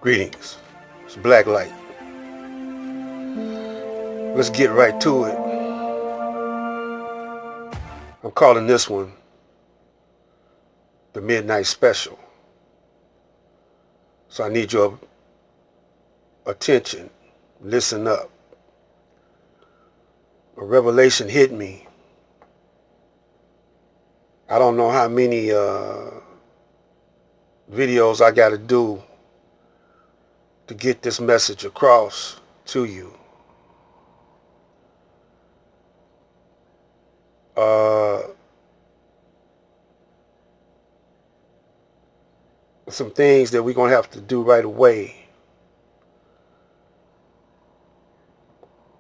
Greetings. It's Black Light. Let's get right to it. I'm calling this one the Midnight Special. So I need your attention. Listen up. A revelation hit me. I don't know how many videos I got to do to get this message across to you. Some things that we're going to have to do right away.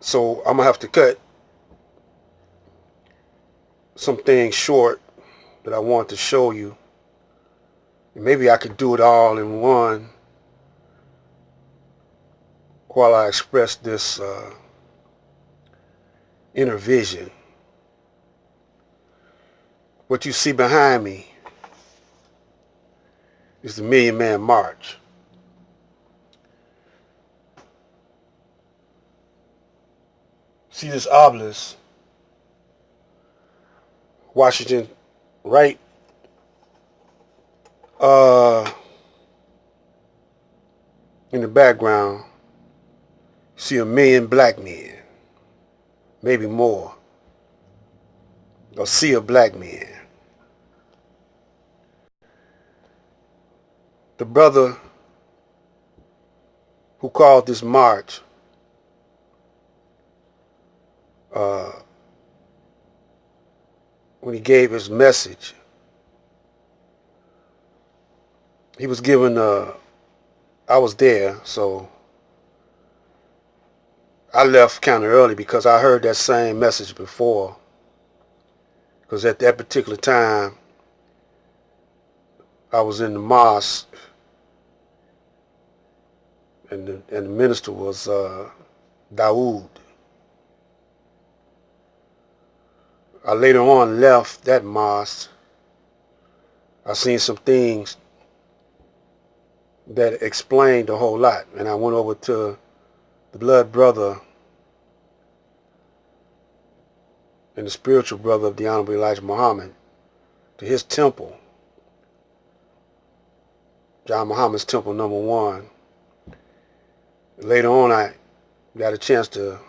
So I'm going to have to cut some things short that I want to show you. And maybe I could do it all in one while I express this inner vision. What you see behind me is the Million Man March. See this obelisk, Washington, right in the background, see a million black men, maybe more, a sea of black men. The brother who called this march when he gave his message, he was given I was there, so I left kind of early because I heard that same message before. Because at that particular time, I was in the mosque, and the minister was Dawood. I later on left that mosque. I seen some things that explained a whole lot, and I went over to the blood brother and the spiritual brother of the Honorable Elijah Muhammad, to his temple, John Muhammad's temple number 1. Later on, I got a chance to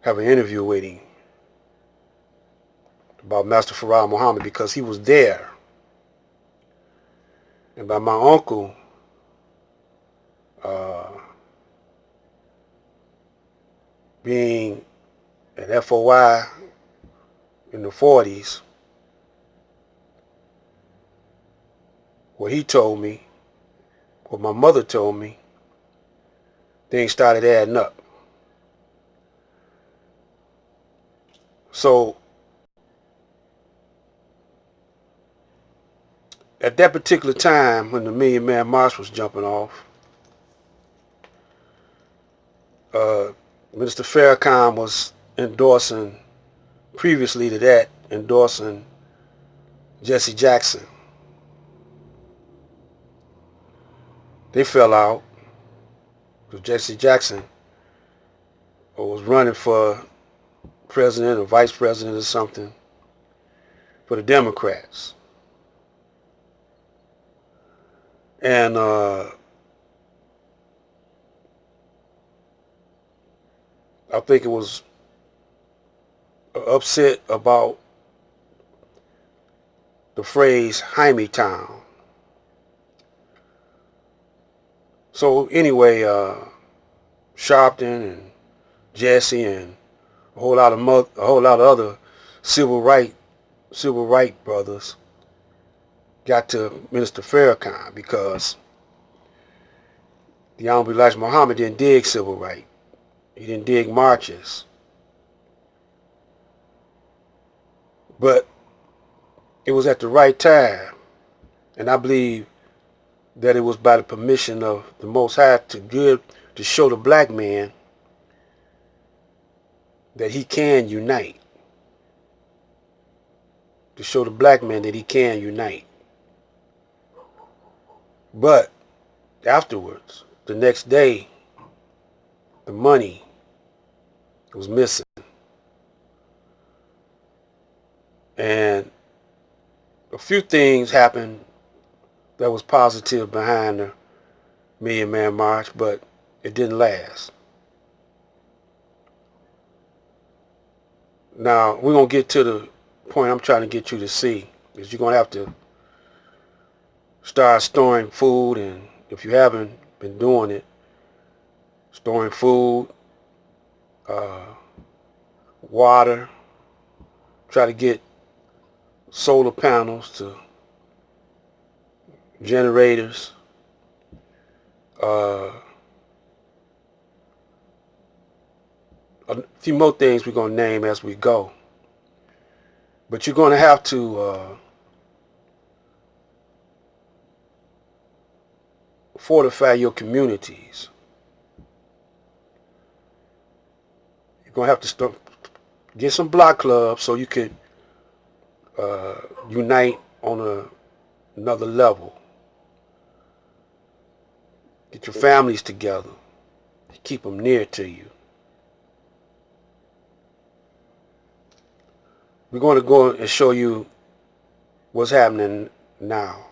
have an interview with him about Master Farah Muhammad because he was there. And by my uncle, being an FOI in the 40s, what he told me, what my mother told me, things started adding up. So at that particular time when the Million Man March was jumping off, Minister Farrakhan was endorsing, previously to that, endorsing Jesse Jackson. They fell out because Jesse Jackson was running for president or vice president or something for the Democrats. And I think it was upset about the phrase Jaime Town. So anyway, Sharpton and Jesse and a whole lot of other civil right brothers got to Minister Farrakhan because the Honorable Elijah Muhammad didn't dig civil right. He didn't dig marches. But it was at the right time, and I believe that it was by the permission of the Most High to show the black man that he can unite. To show the black man that he can unite. But afterwards, the next day, the money was missing. And a few things happened that was positive behind the Million Man March, but it didn't last. Now, we're going to get to the point I'm trying to get you to see, is you're going to have to start storing food, and if you haven't been doing it, storing food, uh, water, try to get solar panels to generators, uh, a few more things we're going to name as we go. But you're going to have to fortify your communities. You're going to have to get some block clubs so you can unite on another level. Get your families together. Keep them near to you. We're going to go and show you what's happening now.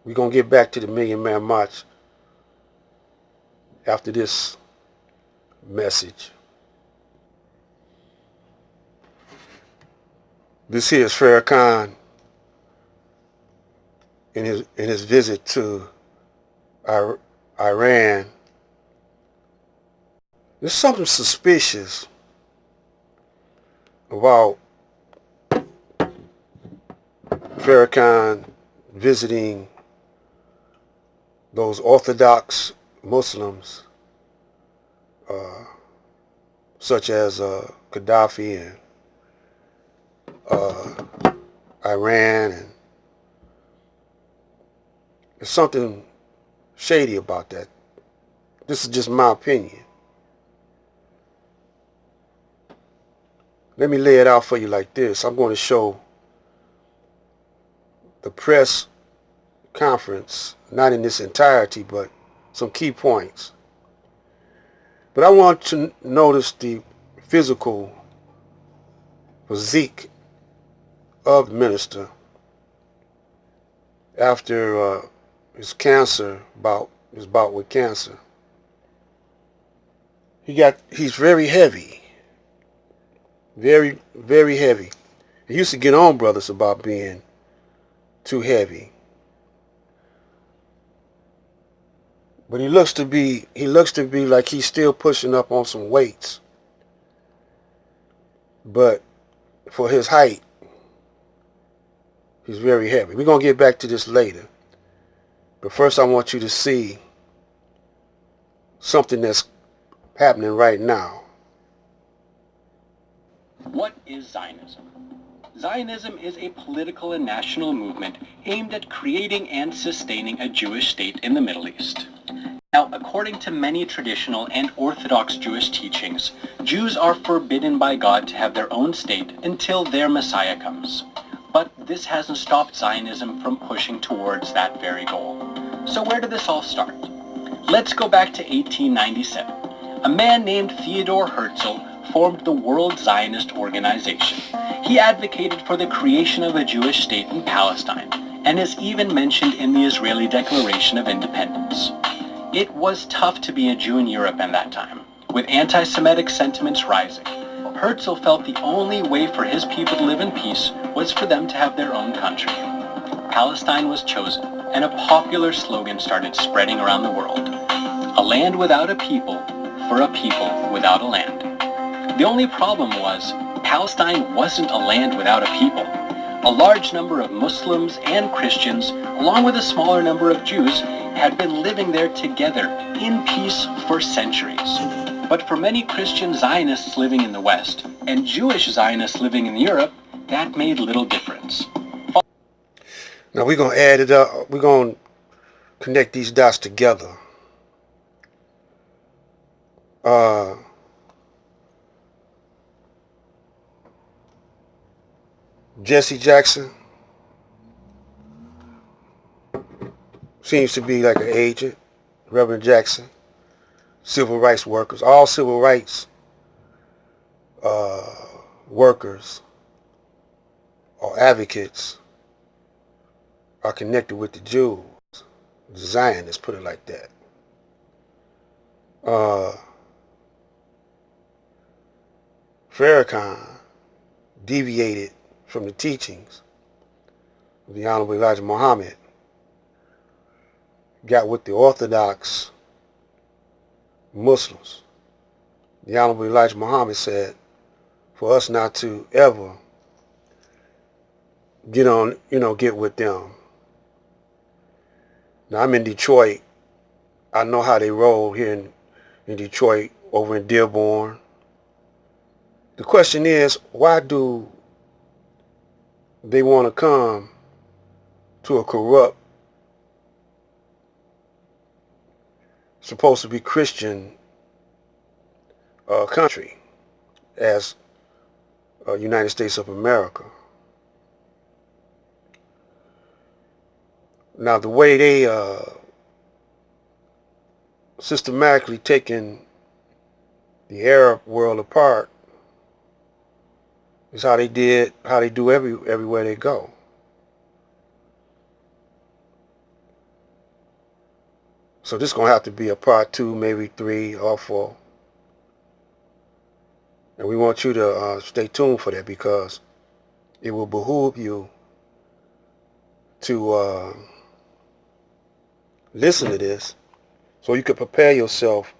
We're going to get back to the Million Man March after this message. This here is Farrakhan in his visit to Iran. There's something suspicious about Farrakhan visiting those Orthodox Muslims, such as Gaddafi and Iran, and there's something shady about that. This is just my opinion. Let me lay it out for you like this. I'm going to show the press conference, not in its entirety, but some key points. But I want to notice the physical physique of the minister after his bout with cancer. He's very heavy. Very, very heavy. He used to get on brothers about being too heavy. But he looks to be like he's still pushing up on some weights. But for his height, he's very heavy. We're going to get back to this later. But first I want you to see something that's happening right now. What is Zionism? Zionism is a political and national movement aimed at creating and sustaining a Jewish state in the Middle East. Now, according to many traditional and Orthodox Jewish teachings, Jews are forbidden by God to have their own state until their Messiah comes. But this hasn't stopped Zionism from pushing towards that very goal. So where did this all start? Let's go back to 1897. A man named Theodor Herzl formed the World Zionist Organization. He advocated for the creation of a Jewish state in Palestine, and is even mentioned in the Israeli Declaration of Independence. It was tough to be a Jew in Europe at that time, with anti-Semitic sentiments rising. Herzl felt the only way for his people to live in peace was for them to have their own country. Palestine was chosen, and a popular slogan started spreading around the world: a land without a people, for a people without a land. The only problem was, Palestine wasn't a land without a people. A large number of Muslims and Christians, along with a smaller number of Jews, had been living there together in peace for centuries. But for many Christian Zionists living in the West and Jewish Zionists living in Europe, that made little difference. Now we're going to add it up. We're going to connect these dots together. Jesse Jackson seems to be like an agent. Reverend Jackson, civil rights workers, all civil rights workers or advocates are connected with the Jews, the Zionists, put it like that. Farrakhan deviated from the teachings of the Honorable Elijah Muhammad, got with the Orthodox Muslims. The Honorable Elijah Muhammad said for us not to ever get with them. Now I'm in Detroit. I know how they roll here in Detroit, over in Dearborn. The question is, why do they want to come to a corrupt, supposed to be Christian country as United States of America? Now the way they systematically taking the Arab world apart is how they do everywhere they go. So this is going to have to be a part 2, maybe 3 or 4. And we want you to stay tuned for that, because it will behoove you to listen to this so you can prepare yourself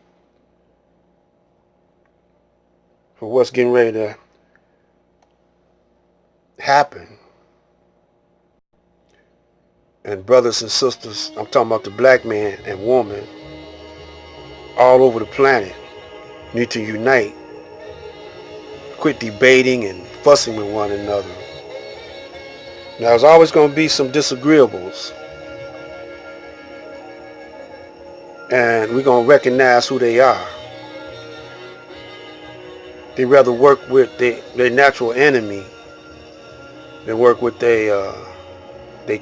for what's getting ready to happen. And brothers and sisters, I'm talking about the black man and woman all over the planet need to unite. Quit debating and fussing with one another. Now, there's always going to be some disagreeables, and we're going to recognize who they are. They rather work with their natural enemy than work with their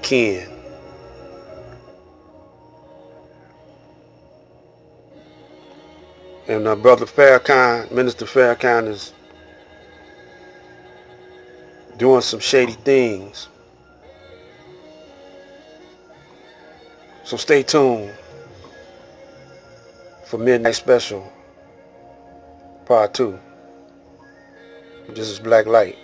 kin. And Brother Farrakhan, Minister Farrakhan, is doing some shady things. So stay tuned for Midnight Special Part 2. This is Black Light.